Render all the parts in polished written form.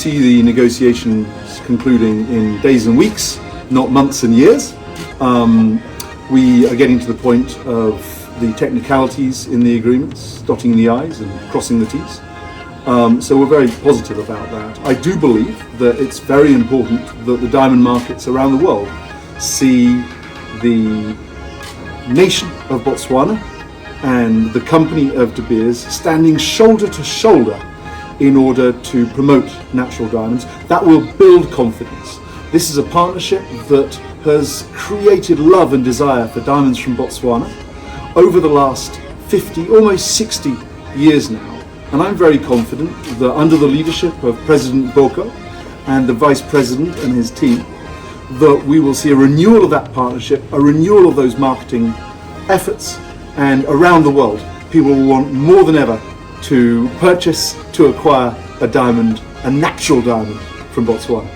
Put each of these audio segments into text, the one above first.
see the negotiations concluding in days and weeks, not months and years. We are getting to the point of the technicalities in the agreements, dotting the I's and crossing the T's. So we're very positive about that. I do believe that it's very important that the diamond markets around the world see the nation of Botswana and the company of Debeers standing shoulder to shoulder in order to promote natural diamonds. That will build confidence. This is a partnership that has created love and desire for diamonds from Botswana over the last 50, almost 60 years now. And I'm very confident that under the leadership of President Boko and the Vice President and his team, that we will see a renewal of that partnership, a renewal of those marketing efforts, and around the world, people will want more than ever to purchase, to acquire a diamond, a natural diamond from Botswana.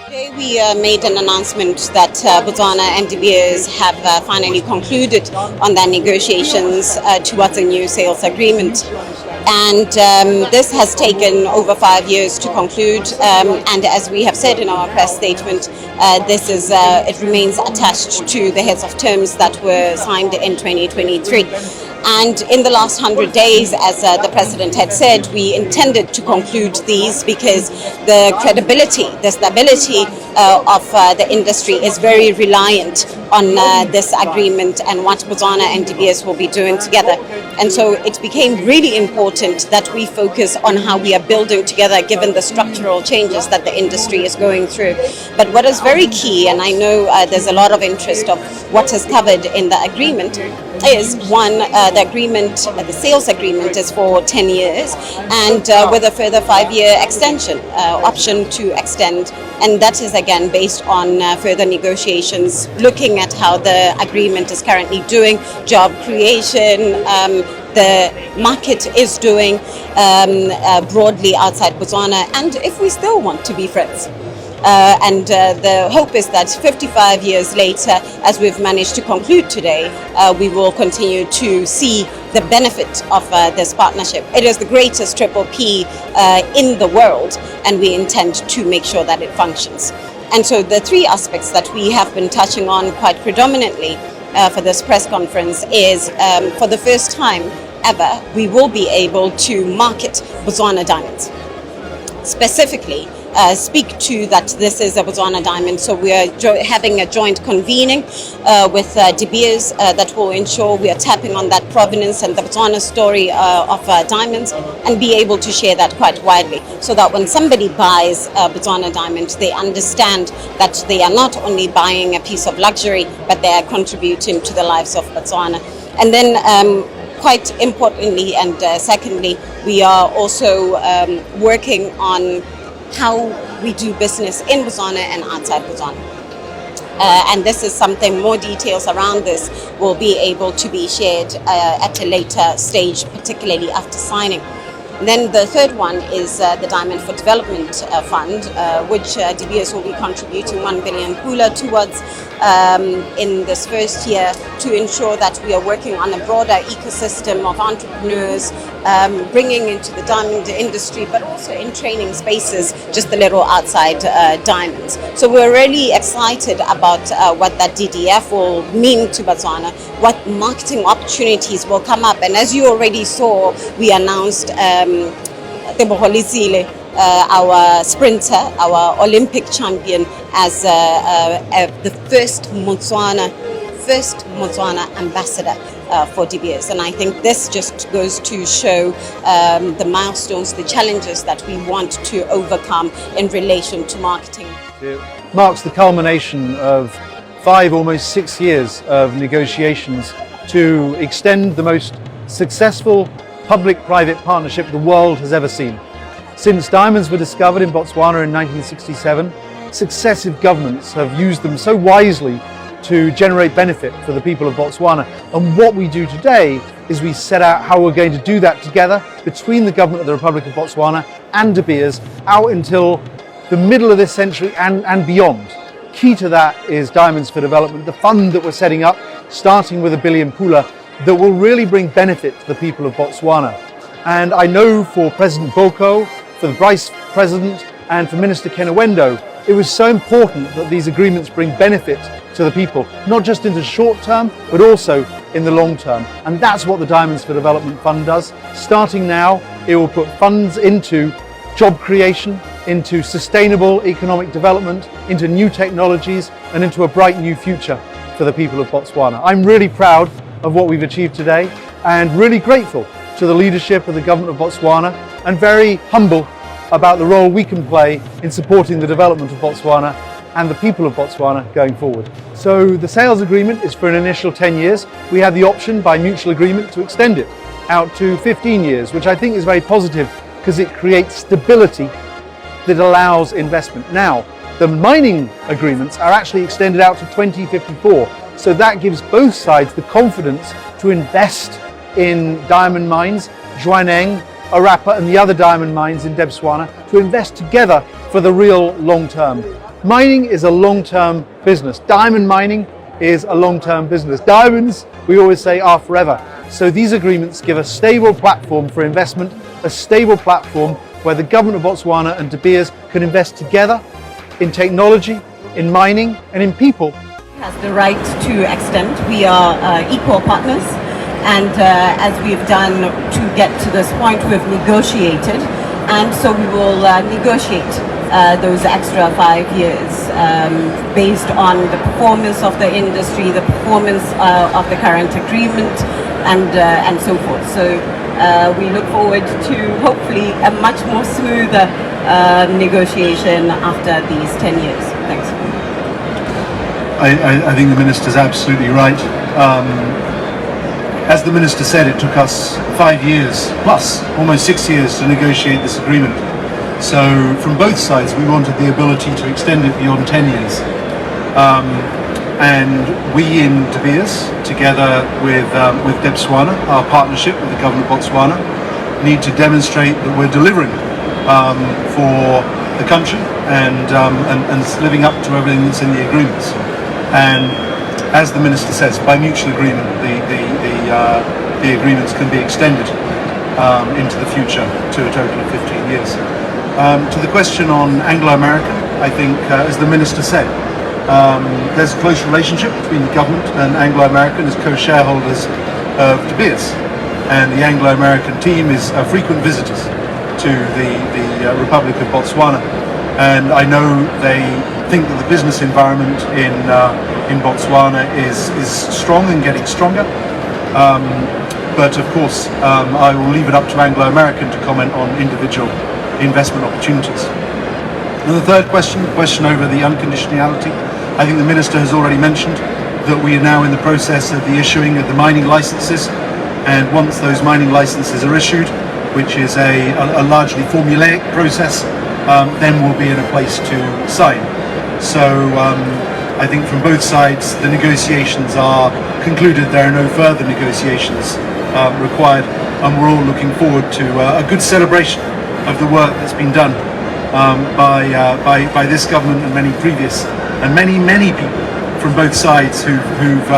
Today we made an announcement that Botswana and Debeers have finally concluded on their negotiations towards a new sales agreement. And this has taken over 5 years to conclude, and as we have said in our press statement, it remains attached to the heads of terms that were signed in 2023. And in the last 100 days, as the President had said, we intended to conclude these because the credibility, the stability of the industry is very reliant on this agreement and what Botswana and Debeers will be doing together. And so it became really important that we focus on how we are building together given the structural changes that the industry is going through. But what is very key, and I know there's a lot of interest of what is covered in the agreement, is one, the agreement, the sales agreement is for 10 years and with a further 5-year extension, option to extend. And that is again based on further negotiations, looking at how the agreement is currently doing, job creation, the market is doing broadly outside Botswana, and if we still want to be friends. The hope is that 55 years later, as we've managed to conclude today, we will continue to see the benefit of this partnership. It is the greatest triple P in the world, and we intend to make sure that it functions. And so the three aspects that we have been touching on quite predominantly for this press conference is, for the first time ever, we will be able to market Botswana diamonds. Specifically, speak to that this is a Botswana diamond. So we are having a joint convening with Debeers that will ensure we are tapping on that provenance and the Botswana story of diamonds, and be able to share that quite widely, so that when somebody buys a Botswana diamond, they understand that they are not only buying a piece of luxury, but they are contributing to the lives of Botswana. And then quite importantly and secondly, we are also working on how we do business in Botswana and outside Botswana. And this is something, more details around this will be able to be shared at a later stage, particularly after signing. And then the third one is the Diamond for Development Fund, which Debeers will be contributing 1 billion pula towards in this first year, to ensure that we are working on a broader ecosystem of entrepreneurs, bringing into the diamond industry, but also in training spaces just a little outside diamonds. So we're really excited about what that DDF will mean to Botswana, what marketing opportunities will come up. And as you already saw, we announced our sprinter, our Olympic champion, as the first Botswana ambassador for Debeers. And I think this just goes to show the milestones, the challenges that we want to overcome in relation to marketing. It marks the culmination of 5, almost 6 years of negotiations to extend the most successful public-private partnership the world has ever seen. Since diamonds were discovered in Botswana in 1967, successive governments have used them so wisely to generate benefit for the people of Botswana. And what we do today is we set out how we're going to do that together between the government of the Republic of Botswana and Debeers out until the middle of this century and beyond. Key to that is Diamonds for Development, the fund that we're setting up, starting with 1 billion pula, that will really bring benefit to the people of Botswana. And I know for President Boko, for the Vice President, and for Minister Kenewendo, it was so important that these agreements bring benefit to the people, not just in the short term, but also in the long term. And that's what the Diamonds for Development Fund does. Starting now, it will put funds into job creation, into sustainable economic development, into new technologies, and into a bright new future for the people of Botswana. I'm really proud of what we've achieved today and really grateful to the leadership of the government of Botswana and very humble about the role we can play in supporting the development of Botswana and the people of Botswana going forward. So the sales agreement is for an initial 10 years. We have the option by mutual agreement to extend it out to 15 years, which I think is very positive because it creates stability that allows investment. Now, the mining agreements are actually extended out to 2054. So that gives both sides the confidence to invest in diamond mines, Jwaneng, Arapa and the other diamond mines in Botswana, to invest together for the real long term. Mining is a long-term business. Diamond mining is a long-term business. Diamonds, we always say, are forever. So these agreements give a stable platform for investment, a stable platform where the government of Botswana and Debeers can invest together in technology, in mining and in people. Has the right to extend. We are equal partners. And as we've done to get to this point, we've negotiated, and so we will negotiate those extra 5 years based on the performance of the industry, the performance of the current agreement, and so forth. So we look forward to hopefully a much more smoother negotiation after these 10 years. Thanks. I think the Minister's absolutely right. As the Minister said, it took us 5 years plus, almost 6 years to negotiate this agreement. So from both sides, we wanted the ability to extend it beyond 10 years. And we in Debeers, together with Botswana, our partnership with the government of Botswana, need to demonstrate that we're delivering for the country and living up to everything that's in the agreements. And as the Minister says, by mutual agreement, the agreements can be extended into the future to a total of 15 years. To the question on Anglo-American, I think, as the Minister said, there's a close relationship between the government and Anglo-American as co-shareholders of Debeers. And the Anglo-American team is frequent visitors to the Republic of Botswana. And I know they think that the business environment in Botswana is strong and getting stronger. But of course, I will leave it up to Anglo-American to comment on individual investment opportunities. And the third question, the question over the unconditionality, I think the Minister has already mentioned that we are now in the process of the issuing of the mining licenses. And once those mining licenses are issued, which is a largely formulaic process, then we'll be in a place to sign. So I think from both sides the negotiations are concluded. There are no further negotiations required, and we're all looking forward to a good celebration of the work that's been done by this government and many previous and many people from both sides who've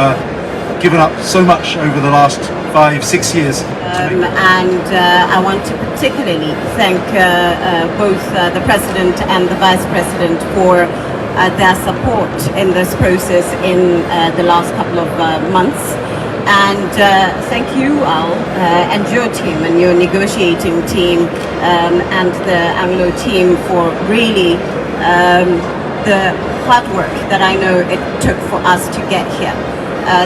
given up so much over the last 5-6 years. And I want to particularly thank both the President and the Vice President for their support in this process in the last couple of months. And thank you, Al, and your team and your negotiating team and the Anglo team for really the hard work that I know it took for us to get here.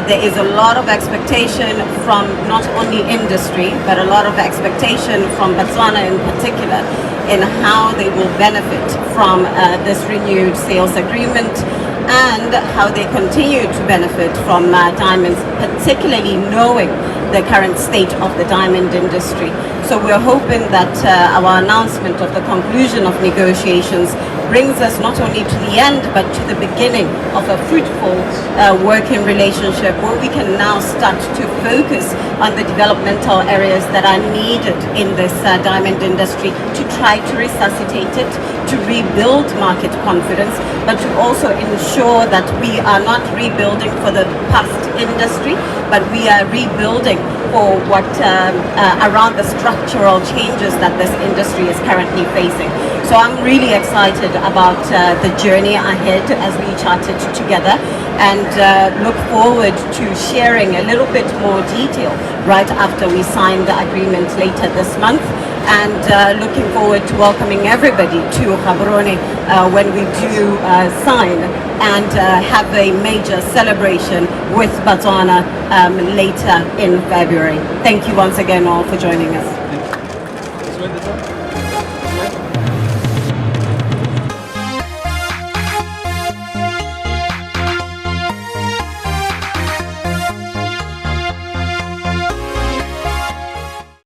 There is a lot of expectation from not only industry, but a lot of expectation from Botswana in particular in how they will benefit from this renewed sales agreement and how they continue to benefit from diamonds, particularly knowing the current state of the diamond industry. So we're hoping that our announcement of the conclusion of negotiations brings us not only to the end, but to the beginning of a fruitful working relationship where we can now start to focus on the developmental areas that are needed in this diamond industry to try to resuscitate it, to rebuild market confidence, but to also ensure that we are not rebuilding for the past industry, but we are rebuilding for what around the structural changes that this industry is currently facing. So I'm really excited about the journey ahead as we chart it together, and look forward to sharing a little bit more detail right after we sign the agreement later this month, and looking forward to welcoming everybody to Gaborone when we do sign and have a major celebration with Botswana later in February. Thank you once again all for joining us.